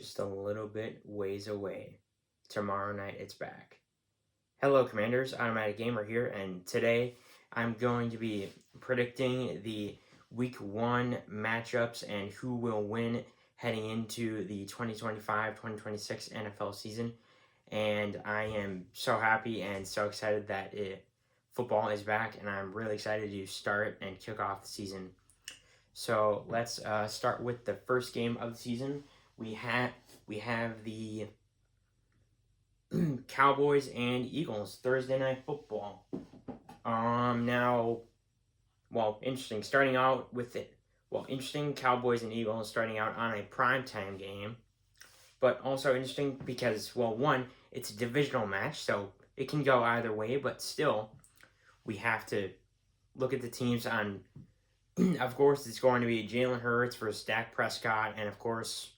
just a little bit ways away. Tomorrow night it's back. Hello, Commanders. Automatic Gamer here, and today I'm going to be predicting the Week 1 matchups and who will win heading into the 2025-2026 NFL season. And I am so happy and so excited that football is back, and I'm really excited to start and kick off the season. So let's start with the first game of the season. We have the Cowboys and Eagles Thursday night football. Interesting. Starting out with it. Interesting. Cowboys and Eagles starting out on a primetime game, but also interesting because one, it's a divisional match, so it can go either way. But still, we have to look at the teams on. Of course, it's going to be Jalen Hurts versus Dak Prescott, and of course,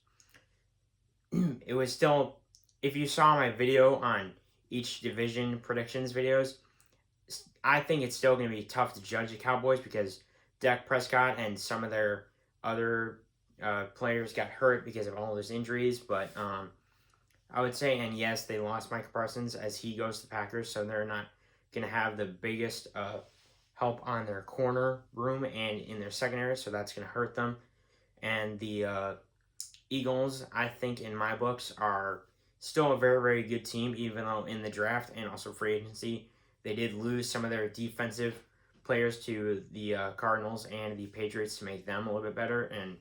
it was still. If you saw my video on each division predictions videos, I think it's still going to be tough to judge the Cowboys because Dak Prescott and some of their other players got hurt because of all those injuries. But I would say, and yes, they lost Micah Parsons as he goes to the Packers, so they're not going to have the biggest help on their corner room and in their secondary, so that's going to hurt them. And the Eagles, I think, in my books, are still a very, very good team, even though in the draft and also free agency, they did lose some of their defensive players to the Cardinals and the Patriots to make them a little bit better. And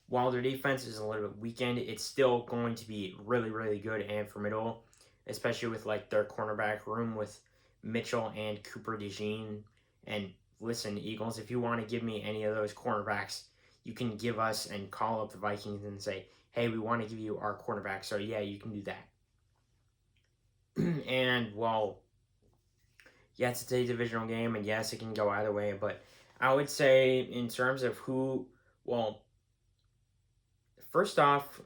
while their defense is a little bit weakened, it's still going to be really, really good and formidable, especially with like their cornerback room with Mitchell and Cooper DeJean. And listen, Eagles, if you want to give me any of those cornerbacks, you can give us and call up the Vikings and say, hey, we want to give you our quarterback. So, yeah, you can do that. And, yes, it's a divisional game, and yes, it can go either way. But I would say in terms of first off,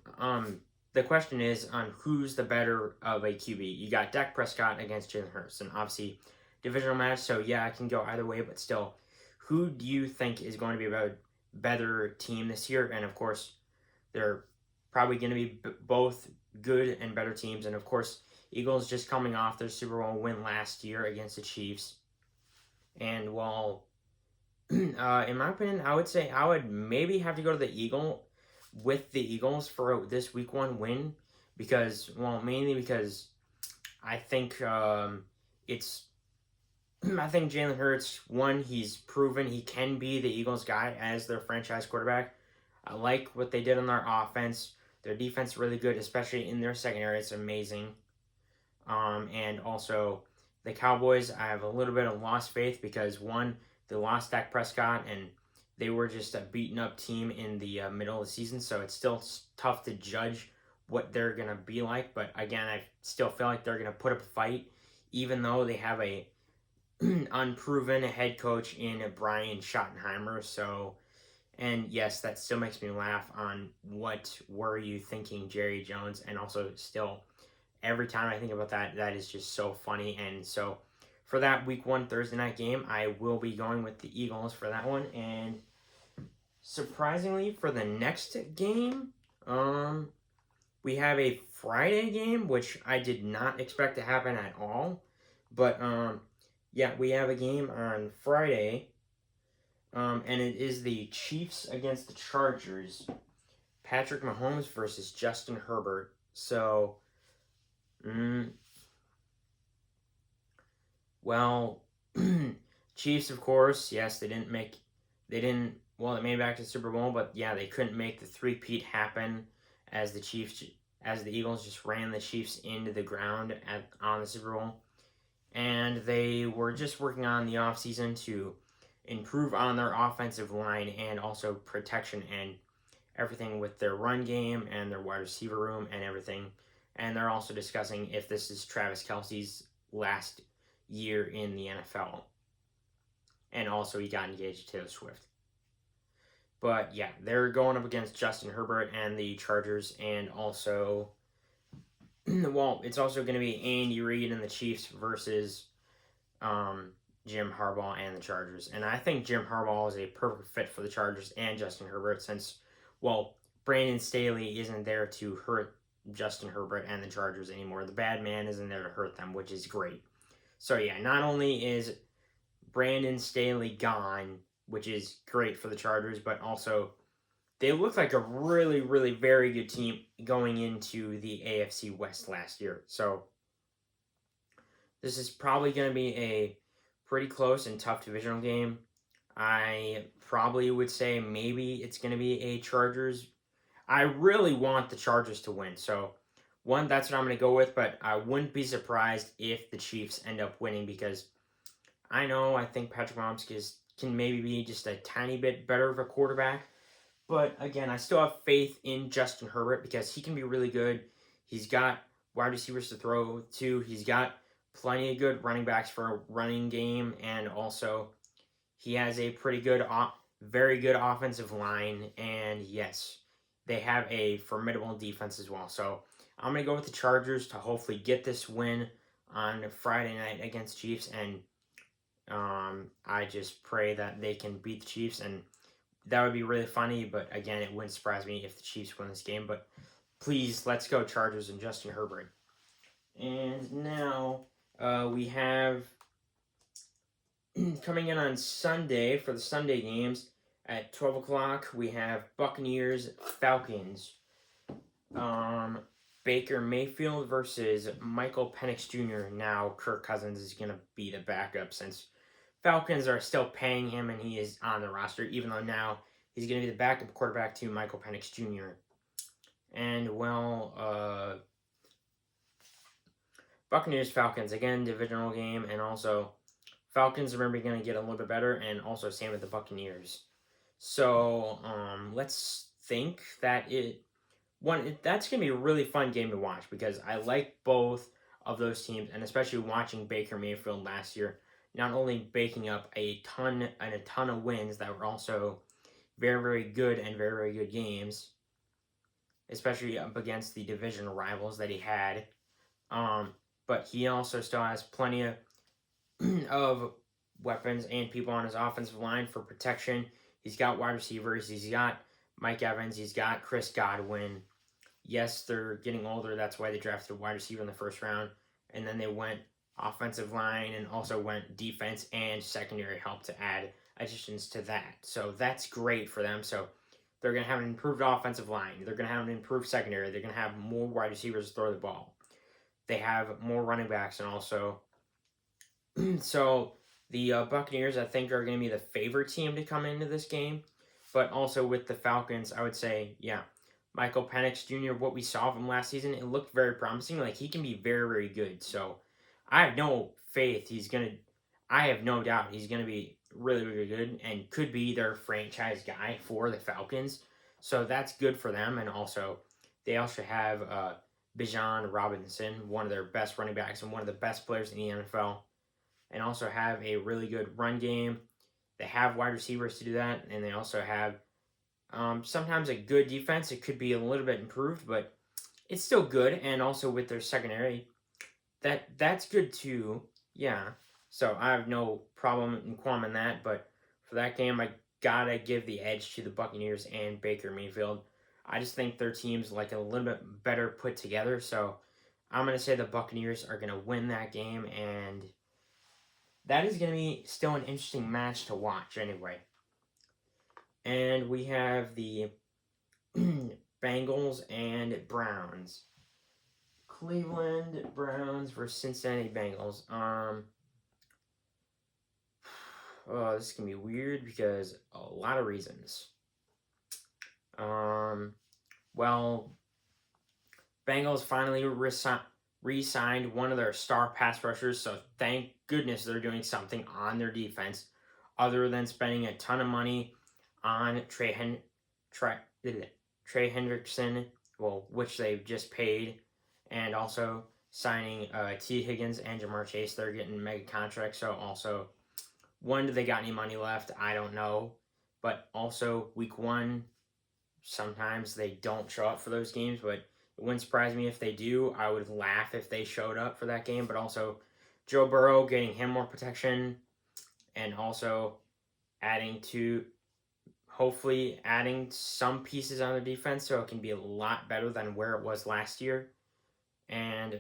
the question is on who's the better of a QB. You got Dak Prescott against Jalen Hurts, and obviously divisional match. So, yeah, it can go either way. But still, who do you think is going to be a better team this year? And, of course, they're probably going to be both good and better teams. And, of course, Eagles just coming off their Super Bowl win last year against the Chiefs. And, in my opinion, I would say I would maybe have to go to the Eagles for this Week 1 win. Because, mainly because I think I think Jalen Hurts, he's proven he can be the Eagles guy as their franchise quarterback. I like what they did on their offense. Their defense is really good, especially in their secondary. It's amazing. And also, the Cowboys, I have a little bit of lost faith because, they lost Dak Prescott, and they were just a beaten-up team in the middle of the season, so it's still tough to judge what they're going to be like. But, again, I still feel like they're going to put up a fight, even though they have a unproven head coach in Brian Schottenheimer. So, and yes, that still makes me laugh on what were you thinking, Jerry Jones, and also still every time I think about that, that is just so funny. And so for that Week 1 Thursday night game, I will be going with the Eagles for that one. And surprisingly, for the next game, we have a Friday game, which I did not expect to happen at all. But we have a game on Friday, and it is the Chiefs against the Chargers. Patrick Mahomes versus Justin Herbert. So, Chiefs, of course, yes, they made it back to the Super Bowl, but yeah, they couldn't make the three-peat happen as the Eagles just ran the Chiefs into the ground on the Super Bowl. And they were just working on the offseason to improve on their offensive line and also protection and everything with their run game and their wide receiver room and everything. And they're also discussing if this is Travis Kelce's last year in the NFL. And also he got engaged to Taylor Swift. But yeah, they're going up against Justin Herbert and the Chargers, and also it's also going to be Andy Reid and the Chiefs versus Jim Harbaugh and the Chargers. And I think Jim Harbaugh is a perfect fit for the Chargers and Justin Herbert since, Brandon Staley isn't there to hurt Justin Herbert and the Chargers anymore. The bad man isn't there to hurt them, which is great. So yeah, not only is Brandon Staley gone, which is great for the Chargers, but also they looked like a really, really very good team going into the AFC West last year. So this is probably going to be a pretty close and tough divisional game. I probably would say maybe it's going to be a Chargers. I really want the Chargers to win. So, one, that's what I'm going to go with, but I wouldn't be surprised if the Chiefs end up winning because I think Patrick Mahomes can maybe be just a tiny bit better of a quarterback. But again, I still have faith in Justin Herbert because he can be really good. He's got wide receivers to throw to. He's got plenty of good running backs for a running game, and also he has a pretty good, very good offensive line. And yes, they have a formidable defense as well. So I'm going to go with the Chargers to hopefully get this win on Friday night against Chiefs. And I just pray that they can beat the Chiefs. And that would be really funny. But again, it wouldn't surprise me if the Chiefs win this game. But please, let's go Chargers and Justin Herbert. And now we have coming in on Sunday for the Sunday games at 12 o'clock, we have Buccaneers, Falcons. Baker Mayfield versus Michael Penix Jr. Now Kirk Cousins is going to be the backup since Falcons are still paying him and he is on the roster, even though now he's going to be the backup quarterback to Michael Penix Jr. And, Buccaneers, Falcons, again, divisional game, and also Falcons are maybe going to get a little bit better, and also same with the Buccaneers. So, let's think that that's going to be a really fun game to watch because I like both of those teams, and especially watching Baker Mayfield last year, not only baking up a ton of wins that were also very, very good and very, very good games, especially up against the division rivals that he had. But he also still has plenty of weapons and people on his offensive line for protection. He's got wide receivers. He's got Mike Evans. He's got Chris Godwin. Yes, they're getting older. That's why they drafted a wide receiver in the first round. And then they went offensive line and also went defense and secondary help to add additions to that. So that's great for them. So they're going to have an improved offensive line. They're going to have an improved secondary. They're going to have more wide receivers to throw the ball. They have more running backs and also... So the Buccaneers, I think, are going to be the favorite team to come into this game. But also with the Falcons, I would say, yeah, Michael Penix Jr., what we saw of him last season, it looked very promising. Like, he can be very, very good. So I have no faith I have no doubt he's going to be really, really good and could be their franchise guy for the Falcons. So that's good for them. And also, they also have Bijan Robinson, one of their best running backs and one of the best players in the NFL, and also have a really good run game. They have wide receivers to do that, and they also have sometimes a good defense. It could be a little bit improved, but it's still good. And also with their secondary, that's good too. Yeah. So I have no problem in qualm in that. But for that game, I gotta give the edge to the Buccaneers and Baker Mayfield. I just think their team's like a little bit better put together. So I'm gonna say the Buccaneers are gonna win that game, and that is going to be still an interesting match to watch anyway. And we have the Bengals and Browns. Cleveland Browns versus Cincinnati Bengals. This is going to be weird because a lot of reasons. Bengals finally re-signed one of their star pass rushers, so thank goodness they're doing something on their defense other than spending a ton of money on Trey Hendrickson, which they've just paid, and also signing T. Higgins and Jamar Chase. They're getting mega contracts, so also, when do they got any money left? I don't know. But also, week 1, sometimes they don't show up for those games, but it wouldn't surprise me if they do. I would laugh if they showed up for that game. But also, Joe Burrow, getting him more protection, and also adding to hopefully adding some pieces on their defense so it can be a lot better than where it was last year. And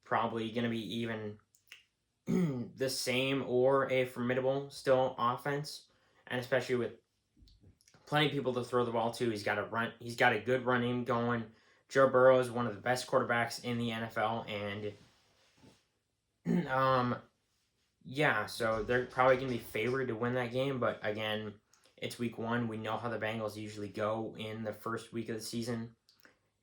probably going to be even the same or a formidable still offense. And especially with plenty of people to throw the ball to. He's got a good running going. Joe Burrow is one of the best quarterbacks in the NFL, and yeah, so they're probably going to be favored to win that game. But again, it's week 1. We know how the Bengals usually go in the first week of the season,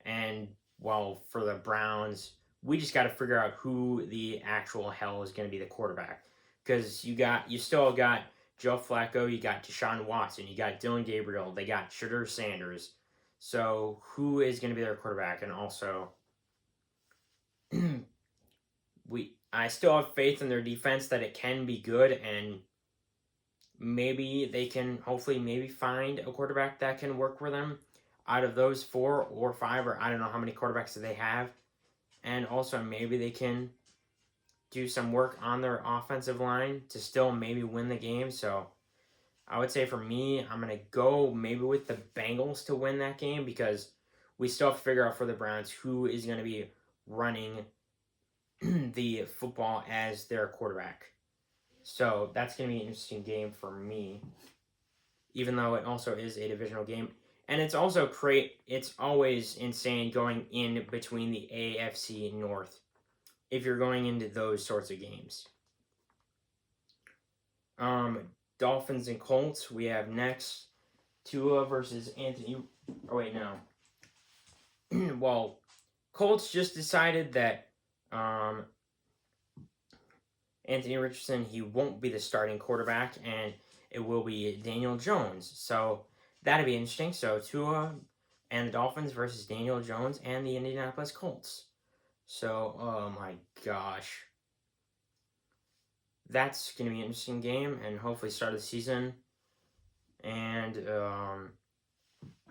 and well, for the Browns, we just got to figure out who the actual hell is going to be the quarterback, because you still got Joe Flacco, you got Deshaun Watson, you got Dylan Gabriel, they got Shedeur Sanders. So who is going to be their quarterback? And also, I still have faith in their defense that it can be good, and maybe they can hopefully find a quarterback that can work for them out of those 4 or 5, or I don't know how many quarterbacks they have. And also maybe they can do some work on their offensive line to still maybe win the game. So I would say for me, I'm going to go maybe with the Bengals to win that game, because we still have to figure out for the Browns who is going to be running the football as their quarterback. So that's going to be an interesting game for me, even though it also is a divisional game. And it's always insane going in between the AFC North if you're going into those sorts of games. Dolphins and Colts we have next. Tua versus Anthony. Oh wait, no. Well, Colts just decided that Anthony Richardson, he won't be the starting quarterback, and it will be Daniel Jones. So that'd be interesting. So Tua and the Dolphins versus Daniel Jones and the Indianapolis Colts. So, oh my gosh. That's going to be an interesting game, and hopefully start the season. And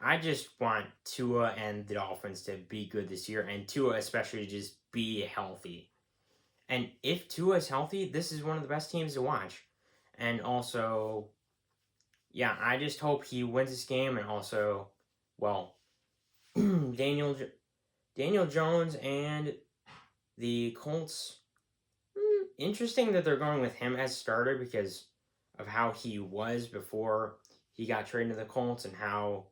I just want Tua and the Dolphins to be good this year, and Tua especially to just be healthy. And if Tua is healthy, this is one of the best teams to watch. And also, yeah, I just hope he wins this game. And also, well, Daniel Jones and the Colts. Interesting that they're going with him as starter because of how he was before he got traded to the Colts and how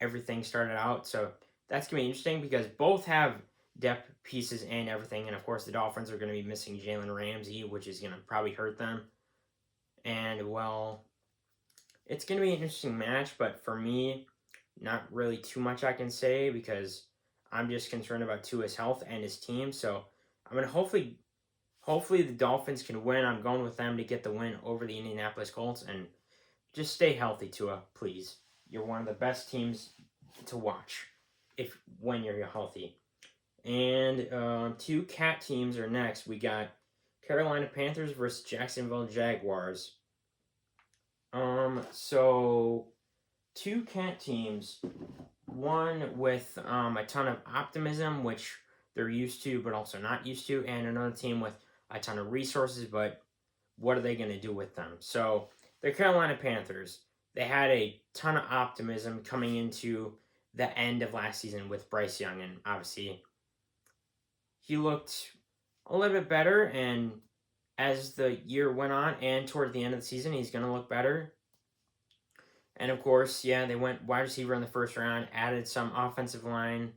everything started out. So that's going to be interesting because both have depth pieces and everything. And of course, the Dolphins are going to be missing Jalen Ramsey, which is going to probably hurt them. And well, it's going to be an interesting match, but for me, not really too much I can say because I'm just concerned about Tua's health and his team. So I'm going to hopefully the Dolphins can win. I'm going with them to get the win over the Indianapolis Colts, and just stay healthy, Tua, please. You're one of the best teams to watch when you're healthy. And 2 cat teams are next. We got Carolina Panthers versus Jacksonville Jaguars. So 2 cat teams, one with a ton of optimism, which they're used to but also not used to, and another team with a ton of resources, but what are they going to do with them? So the Carolina Panthers, they had a ton of optimism coming into the end of last season with Bryce Young, and obviously he looked a little bit better, and as the year went on and toward the end of the season, he's going to look better. And of course, yeah, they went wide receiver in the first round, added some offensive line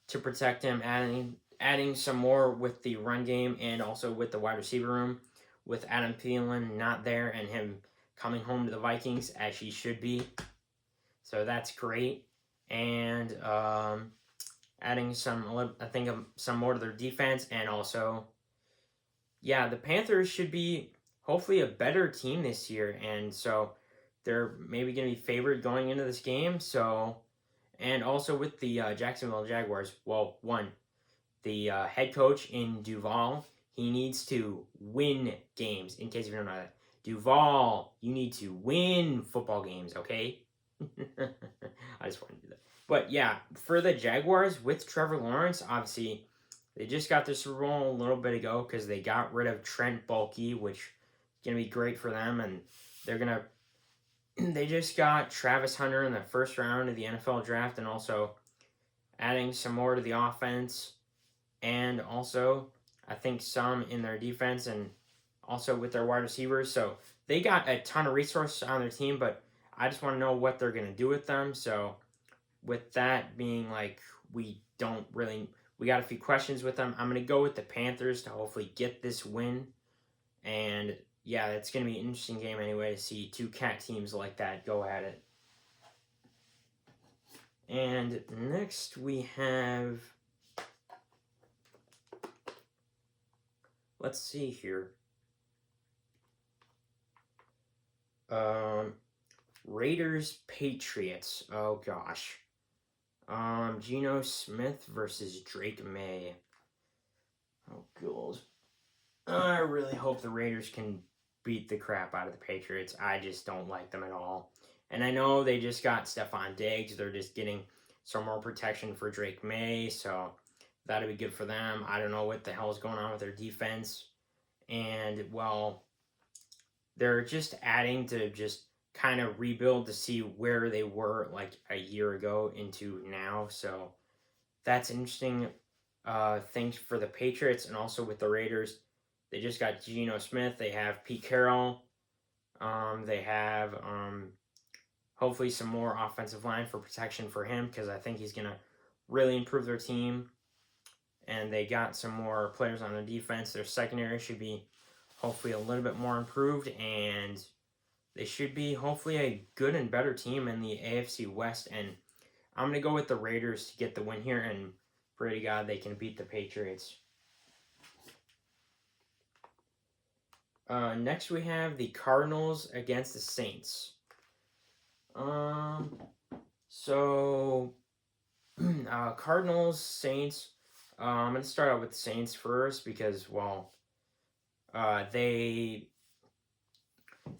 to protect him, adding some more with the run game and also with the wide receiver room, with Adam Thielen not there and him coming home to the Vikings as he should be. So that's great. And adding some more to their defense, and also, yeah, the Panthers should be hopefully a better team this year, and so they're maybe going to be favored going into this game. So, and also with the Jacksonville Jaguars, well, the head coach in Duval, he needs to win games. In case you don't know that, Duval, you need to win football games, okay? I just wanted to do that. But yeah, for the Jaguars with Trevor Lawrence, obviously, they just got the Super Bowl a little bit ago because they got rid of Trent Baalke, which is going to be great for them, and they're going they just got Travis Hunter in the first round of the NFL draft, and also adding some more to the offense, and also I think some in their defense, and also with their wide receivers. So they got a ton of resources on their team, but I just want to know what they're going to do with them. So with that being like, we got a few questions with them. I'm going to go with the Panthers to hopefully get this win. And yeah, it's going to be an interesting game anyway to see two cat teams like that go at it. And next we have, let's see here. Raiders Patriots. Oh gosh. Geno Smith versus Drake May. Oh god. I really hope the Raiders can beat the crap out of the Patriots. I just don't like them at all. And I know they just got Stephon Diggs. They're just getting some more protection for Drake May, so that'll be good for them. I don't know what the hell is going on with their defense. And, well, they're just adding to just kind of rebuild to see where they were like a year ago into now. So that's interesting things for the Patriots, and also with the Raiders. They just got Geno Smith. They have Pete Carroll. They have hopefully some more offensive line for protection for him, because I think he's going to really improve their team. And they got some more players on their defense. Their secondary should be hopefully a little bit more improved, and they should be hopefully a good and better team in the AFC West. And I'm going to go with the Raiders to get the win here, and pray to God they can beat the Patriots. Next we have the Cardinals against the Saints. Cardinals, Saints. I'm going to start out with the Saints first because, well, they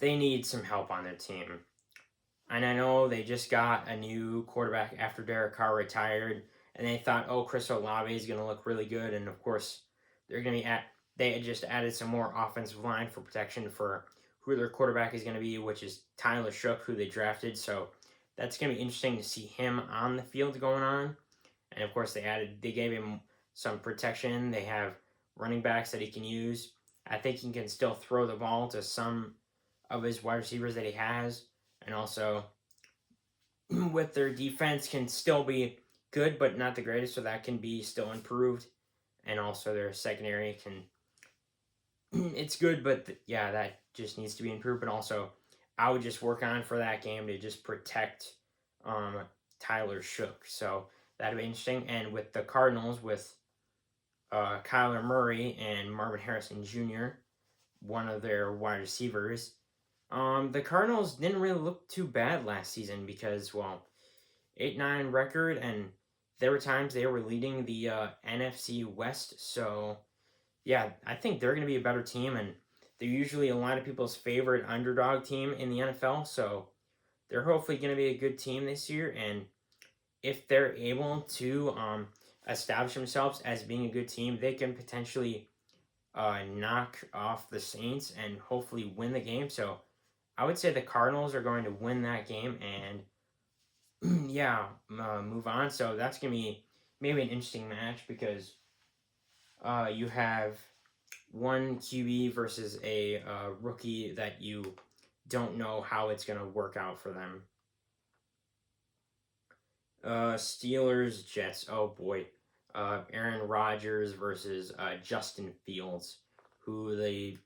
need some help on their team. And I know they just got a new quarterback after Derek Carr retired, and they thought, oh, Chris Olave is going to look really good, and of course, they're going to be they had just added some more offensive line for protection for who their quarterback is going to be, which is Tyler Shough, who they drafted. So that's going to be interesting to see him on the field going on. And of course, they gave him some protection. They have running backs that he can use. I think he can still throw the ball to some of his wide receivers that he has. And also, with their defense, can still be good, but not the greatest, so that can be still improved. And also, their secondary it's good, but that just needs to be improved. But also, I would just work on for that game to just protect Tyler Shough. So that'd be interesting. And with the Cardinals, with Kyler Murray and Marvin Harrison Jr., one of their wide receivers, the Cardinals didn't really look too bad last season because, well, 8-9 record, and there were times they were leading the NFC West. So yeah, I think they're going to be a better team, and they're usually a lot of people's favorite underdog team in the NFL, so they're hopefully going to be a good team this year. And if they're able to establish themselves as being a good team, they can potentially knock off the Saints and hopefully win the game. So I would say the Cardinals are going to win that game and move on. So that's going to be maybe an interesting match because you have one QB versus a rookie that you don't know how it's going to work out for them. Steelers, Jets. Oh boy. Aaron Rodgers versus Justin Fields, who the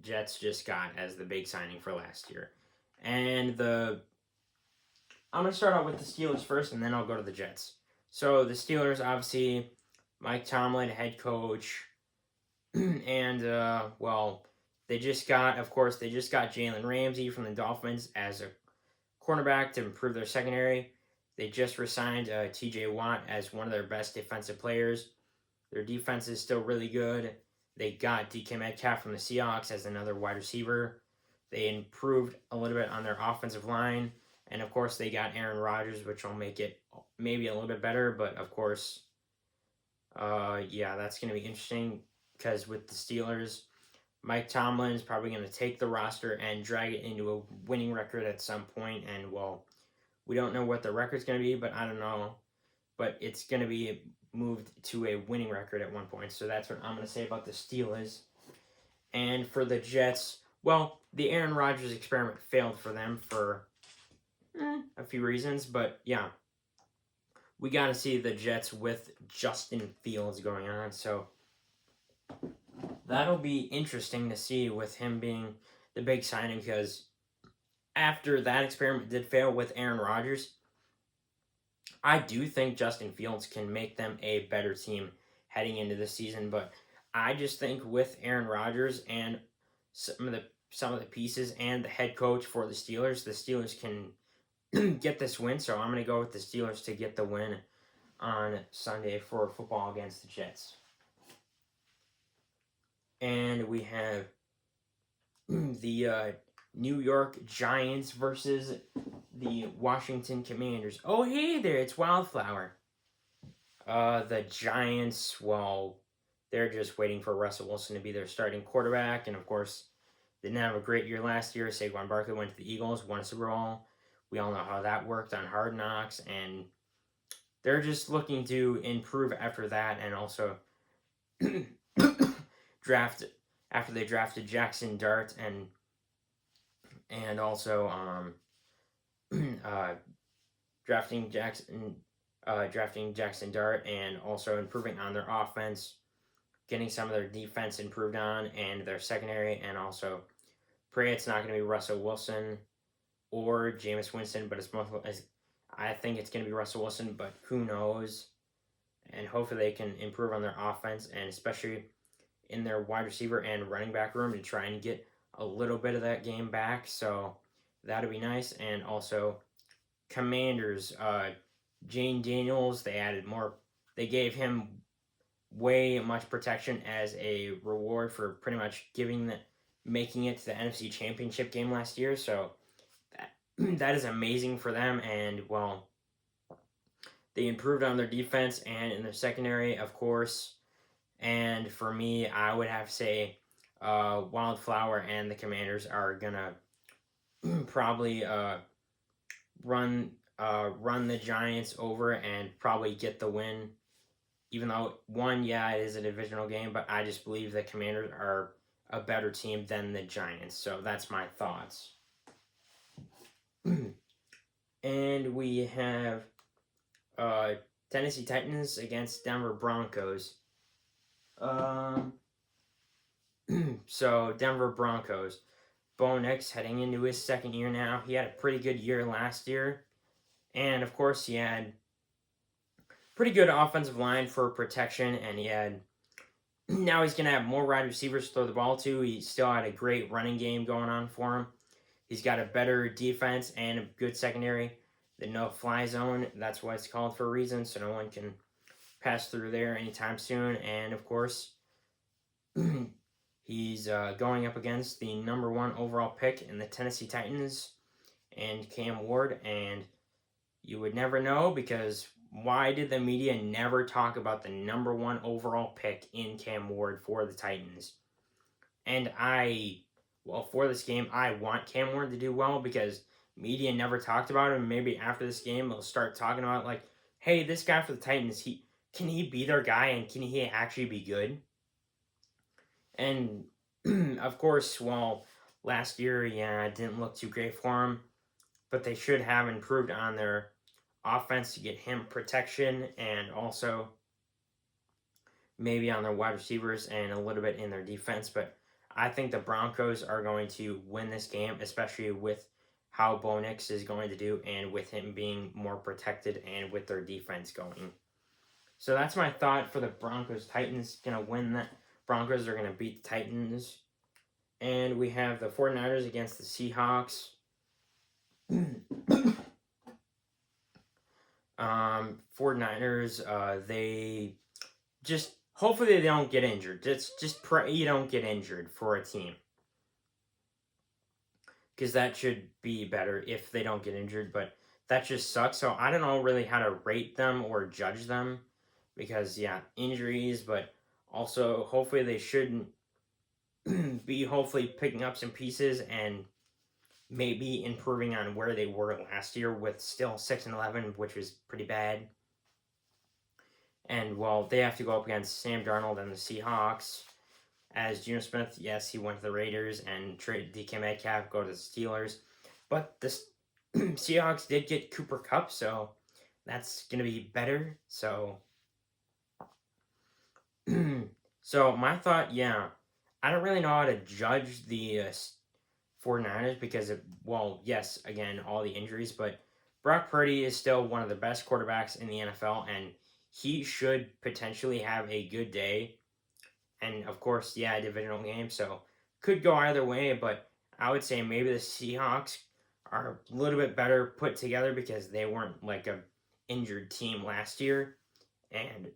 Jets just got as the big signing for last year. And I'm going to start out with the Steelers first, and then I'll go to the Jets. So the Steelers, obviously, Mike Tomlin, head coach, and, they just got Jalen Ramsey from the Dolphins as a cornerback to improve their secondary. They just resigned T.J. Watt as one of their best defensive players. Their defense is still really good. They got DK Metcalf from the Seahawks as another wide receiver. They improved a little bit on their offensive line. And, of course, they got Aaron Rodgers, which will make it maybe a little bit better. But, of course, that's going to be interesting because with the Steelers, Mike Tomlin is probably going to take the roster and drag it into a winning record at some point. And, well, we don't know what the record's going to be, but I don't know. But it's going to be moved to a winning record at one point. So that's what I'm going to say about the Steelers. And for the Jets, well, the Aaron Rodgers experiment failed for them for a few reasons. But, yeah, we got to see the Jets with Justin Fields going on. So that'll be interesting to see with him being the big signing, because after that experiment did fail with Aaron Rodgers, I do think Justin Fields can make them a better team heading into the season. But I just think with Aaron Rodgers and some of the pieces and the head coach for the Steelers can get this win. So I'm going to go with the Steelers to get the win on Sunday for football against the Jets. And we have the New York Giants versus the Washington Commanders. Oh, hey there, it's Wildflower. The Giants, well, they're just waiting for Russell Wilson to be their starting quarterback. And, of course, they didn't have a great year last year. Saquon Barkley went to the Eagles, won a Super Bowl. We all know how that worked on Hard Knocks. And they're just looking to improve after that, and also after they drafted Jackson Dart and also drafting Jackson Dart, and also improving on their offense, getting some of their defense improved on, and their secondary, and also pray it's not going to be Russell Wilson or Jameis Winston, but I think it's going to be Russell Wilson, but who knows? And hopefully they can improve on their offense, and especially in their wide receiver and running back room, to try and get a little bit of that game back. So that'll be nice. And also Commanders, Jane Daniels, they gave him way much protection as a reward for pretty much making it to the NFC Championship game last year. So that is amazing for them. And, well, they improved on their defense and in their secondary, of course. And for me, I would have to say Wildflower and the Commanders are going to probably run the Giants over and probably get the win. Even though, it is a divisional game, but I just believe the Commanders are a better team than the Giants. So that's my thoughts. And we have Tennessee Titans against Denver Broncos. So Denver Broncos. Bo Nix heading into his second year now. He had a pretty good year last year. And, of course, he had pretty good offensive line for protection. And now he's going to have more wide receivers to throw the ball to. He still had a great running game going on for him. He's got a better defense and a good secondary. The no-fly zone, that's why it's called for a reason, so no one can pass through there anytime soon. And, of course, he's going up against the number 1 overall pick in the Tennessee Titans and Cam Ward. And you would never know, because why did the media never talk about the number 1 overall pick in Cam Ward for the Titans? And for this game, I want Cam Ward to do well, because media never talked about him. Maybe after this game, they'll start talking about, like, hey, this guy for the Titans, can he be their guy, and can he actually be good? And, of course, last year, it didn't look too great for him, but they should have improved on their offense to get him protection, and also maybe on their wide receivers and a little bit in their defense. But I think the Broncos are going to win this game, especially with how Bo Nix is going to do, and with him being more protected, and with their defense going. So that's my thought for the Broncos. Titans going to win that. Broncos are going to beat the Titans. And we have the 49ers against the Seahawks. 49ers, they just, hopefully they don't get injured. Just pray you don't get injured for a team, because that should be better if they don't get injured, but that just sucks. So I don't know really how to rate them or judge them, because, injuries, but also hopefully they shouldn't be hopefully picking up some pieces and maybe improving on where they were last year with still 6-11, which was pretty bad. And well, they have to go up against Sam Darnold and the Seahawks. As Geno Smith, yes, he went to the Raiders and traded DK Metcalf, go to the Steelers. But the Seahawks did get Cooper Kupp, so that's going to be better. So, so my thought, yeah, I don't really know how to judge the 49ers because of, well, yes, again, all the injuries, but Brock Purdy is still one of the best quarterbacks in the NFL, and he should potentially have a good day. And of course, yeah, a divisional game, so could go either way, but I would say maybe the Seahawks are a little bit better put together because they weren't like a injured team last year, and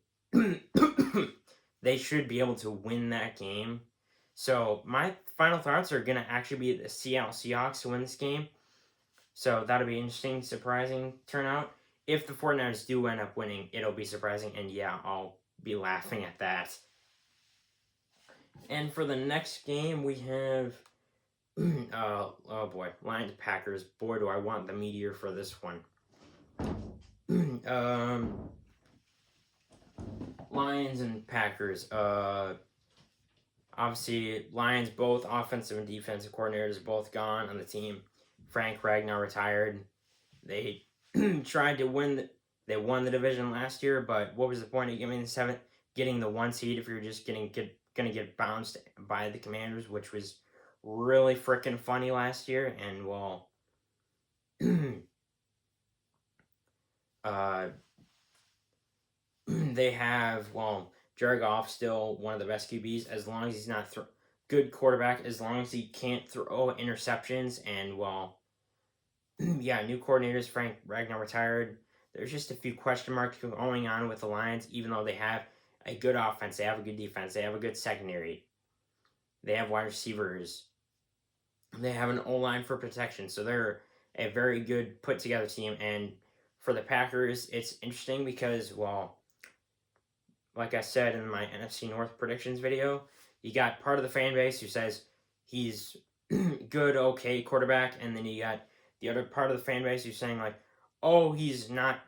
they should be able to win that game. So my final thoughts are going to actually be the Seattle Seahawks to win this game. So that'll be interesting, surprising turnout. If the 49ers do end up winning, it'll be surprising, and yeah, I'll be laughing at that. And for the next game, we have, oh boy, Lions Packers. Boy, do I want the meteor for this one. Lions and Packers. Obviously, Lions, both offensive and defensive coordinators, both gone on the team. Frank Ragnar retired. They tried to win. They won the division last year, but what was the point of getting the 1 seed if you're just going to get bounced by the Commanders, which was really freaking funny last year. And well, they have, well, Jared Goff still one of the best QBs as long as he's not good quarterback, as long as he can't throw interceptions. And well, yeah, new coordinators, Frank Ragnar retired. There's just a few question marks going on with the Lions, even though they have a good offense, they have a good defense, they have a good secondary, they have wide receivers, they have an O-line for protection, so they're a very good put together team. And for the Packers, it's interesting because, well, like I said in my NFC North predictions video, you got part of the fan base who says he's good, okay quarterback, and then you got the other part of the fan base who's saying like, oh, he's not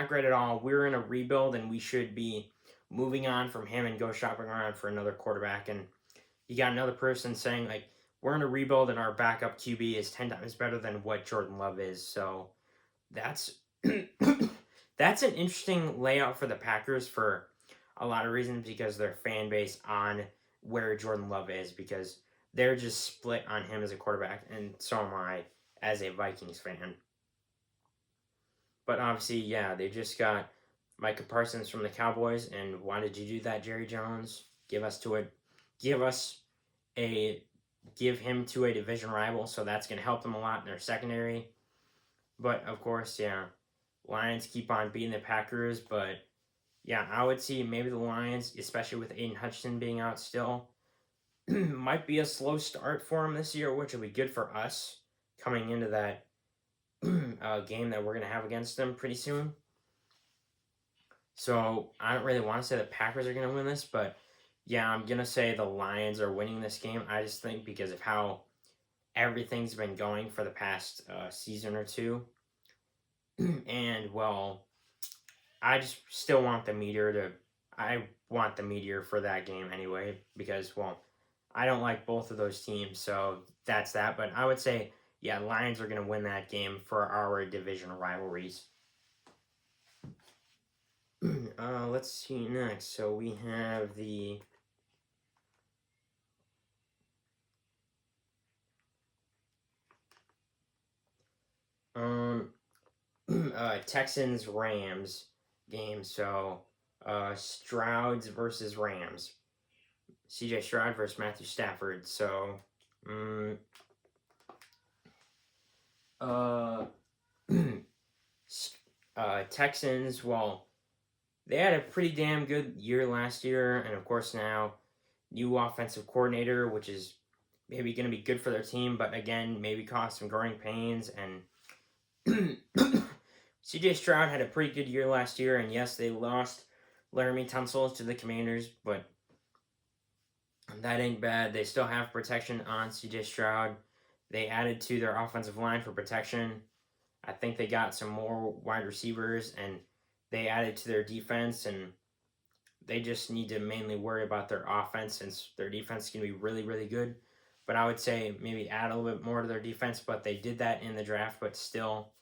great at all. We're in a rebuild and we should be moving on from him and go shopping around for another quarterback. And you got another person saying like, we're in a rebuild and our backup QB is 10 times better than what Jordan Love is. So that's that's an interesting layout for the Packers for a lot of reasons, because their fan base on where Jordan Love is, because they're just split on him as a quarterback, and so am I as a Vikings fan. But obviously, yeah, they just got Micah Parsons from the Cowboys, and why did you do that, Jerry Jones? Give him to a division rival, so that's going to help them a lot in their secondary. But of course, yeah, Lions keep on beating the Packers, but yeah, I would see maybe the Lions, especially with Aiden Hutchinson being out still, might be a slow start for them this year, which will be good for us coming into that game that we're going to have against them pretty soon. So I don't really want to say the Packers are going to win this, but yeah, I'm going to say the Lions are winning this game. I just think because of how everything's been going for the past season or two. And, well, I just still want the meteor for that game anyway, because, well, I don't like both of those teams, so that's that. But I would say, yeah, Lions are going to win that game for our division rivalries. Let's see next. So we have the Texans-Rams game. So Strouds versus Rams. CJ Stroud versus Matthew Stafford. So Texans, well, they had a pretty damn good year last year, and of course now new offensive coordinator, which is maybe going to be good for their team, but again, maybe cause some growing pains. And CJ Stroud had a pretty good year last year, and yes, they lost Laramie Tunsil to the Commanders, but That ain't bad. They still have protection on CJ Stroud. They added to their offensive line for protection. I think they got some more wide receivers, and they added to their defense, and they just need to mainly worry about their offense since their defense is going to be really, really good. But I would say maybe add a little bit more to their defense, but they did that in the draft, but still,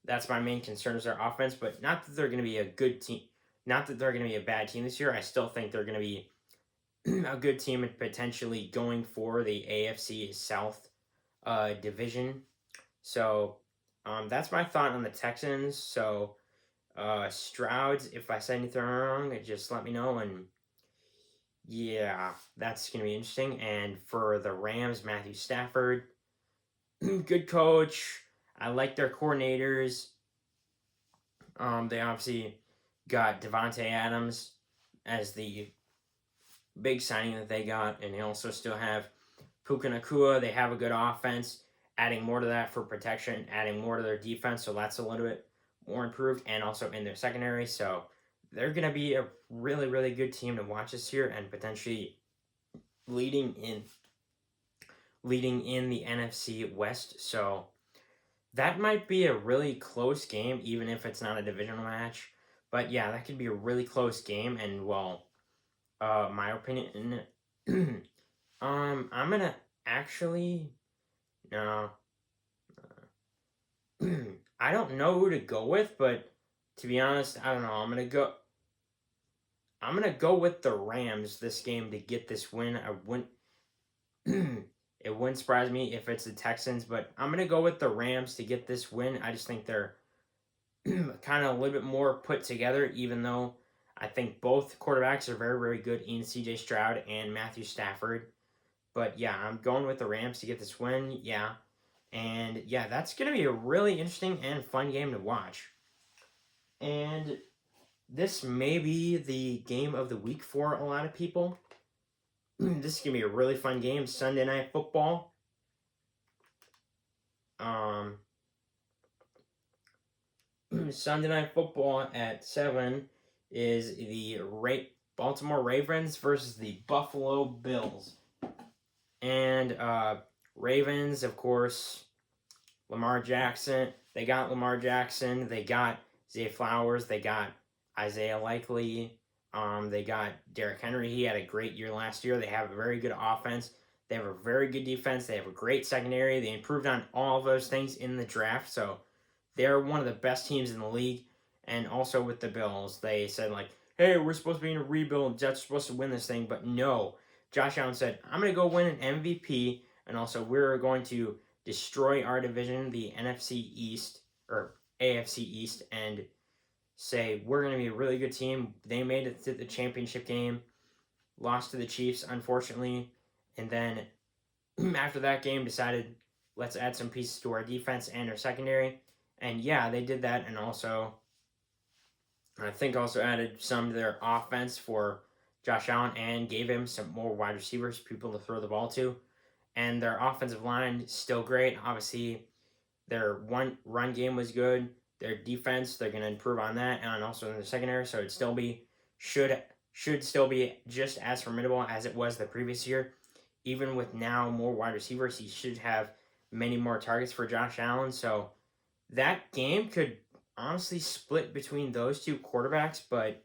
that's my main concern is their offense, but not that they're going to be a good team. Not that they're going to be a bad team this year. I still think they're going to be a good team and potentially going for the AFC South division. So that's my thought on the Texans. So Strouds, if I said anything wrong, just let me know. And yeah, that's going to be interesting. And for the Rams, Matthew Stafford, good coach. I like their coordinators. They obviously got Devontae Adams as the big signing that they got, and they also still have Puka Nacua. They have a good offense, adding more to that for protection, adding more to their defense, so that's a little bit more improved, and also in their secondary. So they're going to be a really, really good team to watch this year, and potentially leading in the NFC West. So that might be a really close game, even if it's not a divisional match. But yeah, that could be a really close game, and well, my opinion, I'm gonna actually no, I don't know who to go with, but to be honest, I don't know. I'm gonna go with the Rams this game to get this win. I wouldn't. It wouldn't surprise me if it's the Texans, but I'm gonna go with the Rams to get this win. I just think they're kind of a little bit more put together, even though I think both quarterbacks are very, very good in CJ Stroud and Matthew Stafford. But yeah, I'm going with the Rams to get this win. Yeah. And yeah, that's going to be a really interesting and fun game to watch. And this may be the game of the week for a lot of people. This is going to be a really fun game. Sunday Night Football. Sunday Night Football at 7 is the Baltimore Ravens versus the Buffalo Bills. And Ravens, of course, Lamar Jackson. They got Lamar Jackson. They got Zay Flowers. They got Isaiah Likely. They got Derrick Henry. He had a great year last year. They have a very good offense. They have a very good defense. They have a great secondary. They improved on all of those things in the draft. So they're one of the best teams in the league. And also with the Bills, they said like, hey, we're supposed to be in a rebuild. Jets supposed to win this thing. But no. Josh Allen said, I'm going to go win an MVP. And also we're going to destroy our division, the NFC East, or AFC East, and say we're going to be a really good team. They made it to the championship game, lost to the Chiefs, unfortunately, and then after that game decided, let's add some pieces to our defense and our secondary. And yeah, they did that, and also, I think also added some to their offense for Josh Allen and gave him some more wide receivers, people to throw the ball to. And their offensive line is still great. Obviously, their run game was good. Their defense, they're going to improve on that, and also in the secondary. So it still be should still be just as formidable as it was the previous year. Even with now more wide receivers, he should have many more targets for Josh Allen. So that game could honestly split between those two quarterbacks, but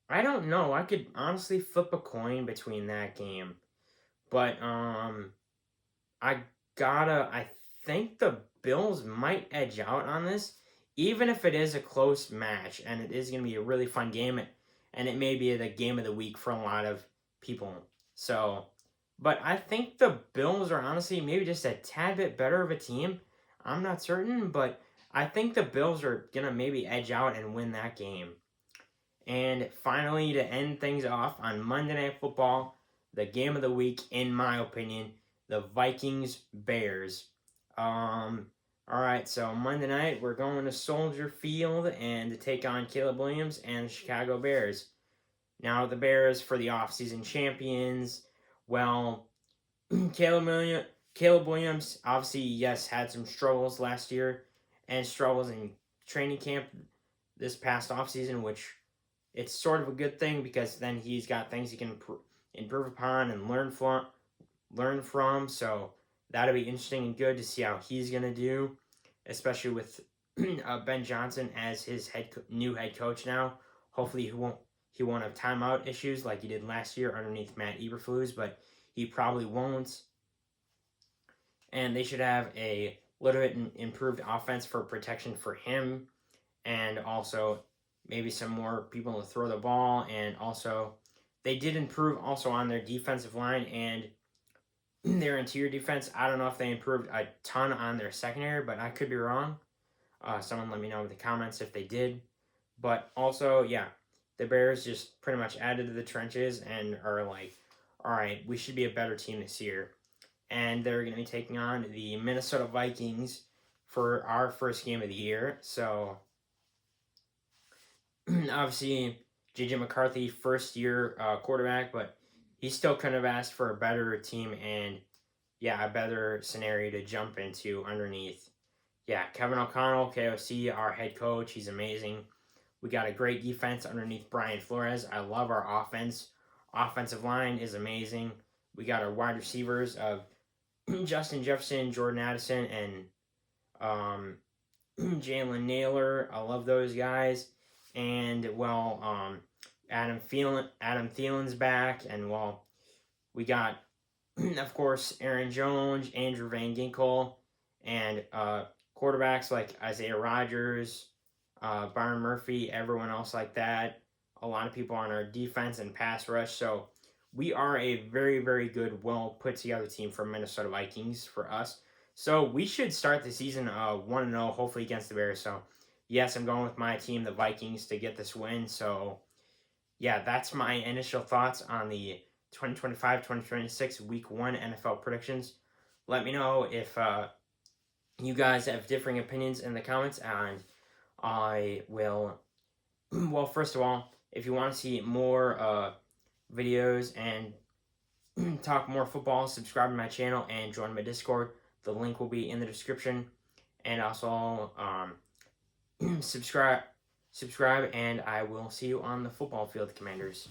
I don't know. I could honestly flip a coin between that game. But I think the Bills might edge out on this, even if it is a close match, and it is going to be a really fun game, and it may be the game of the week for a lot of people. So, but I think the Bills are honestly maybe just a tad bit better of a team. I'm not certain, but I think the Bills are going to maybe edge out and win that game. And finally, to end things off on Monday Night Football, the game of the week, in my opinion, the Vikings-Bears. All right, so Monday night, we're going to Soldier Field and to take on Caleb Williams and the Chicago Bears. Now, the Bears, for the offseason champions, well, Caleb Williams, obviously, yes, had some struggles last year and struggles in training camp this past offseason, which it's sort of a good thing because then he's got things he can improve upon and learn from. So that'll be interesting and good to see how he's gonna do, especially with Ben Johnson as his new head coach now. Hopefully he won't have timeout issues like he did last year underneath Matt Eberflus, but he probably won't. And they should have a little bit improved offense for protection for him, and also maybe some more people to throw the ball. And also, they did improve also on their defensive line and their interior defense. I don't know if they improved a ton on their secondary, but I could be wrong. Someone let me know in the comments if they did. But also, yeah, the Bears just pretty much added to the trenches and are like, all right, we should be a better team this year. And they're going to be taking on the Minnesota Vikings for our first game of the year. So, obviously, J.J. McCarthy, first year quarterback, but he still couldn't have asked for a better team and, yeah, a better scenario to jump into underneath. Yeah, Kevin O'Connell, KOC, our head coach, he's amazing. We got a great defense underneath Brian Flores. I love our offense. Offensive line is amazing. We got our wide receivers of Justin Jefferson, Jordan Addison, and Jalen Naylor. I love those guys. And, well, Adam Thielen's back. And, well, we got, of course, Aaron Jones, Andrew Van Ginkel, and quarterbacks like Isaiah Rodgers, Byron Murphy, everyone else like that. A lot of people on our defense and pass rush. So we are a very, very good, well put together team for Minnesota Vikings for us. So we should start the season 1-0, hopefully against the Bears. So yes, I'm going with my team, the Vikings, to get this win. So yeah, that's my initial thoughts on the 2025-2026 Week 1 NFL predictions. Let me know if you guys have differing opinions in the comments, and I will, well, first of all, if you want to see more videos and talk more football, subscribe to my channel and join my Discord. The link will be in the description. And also, subscribe, and I will see you on the football field, Commanders.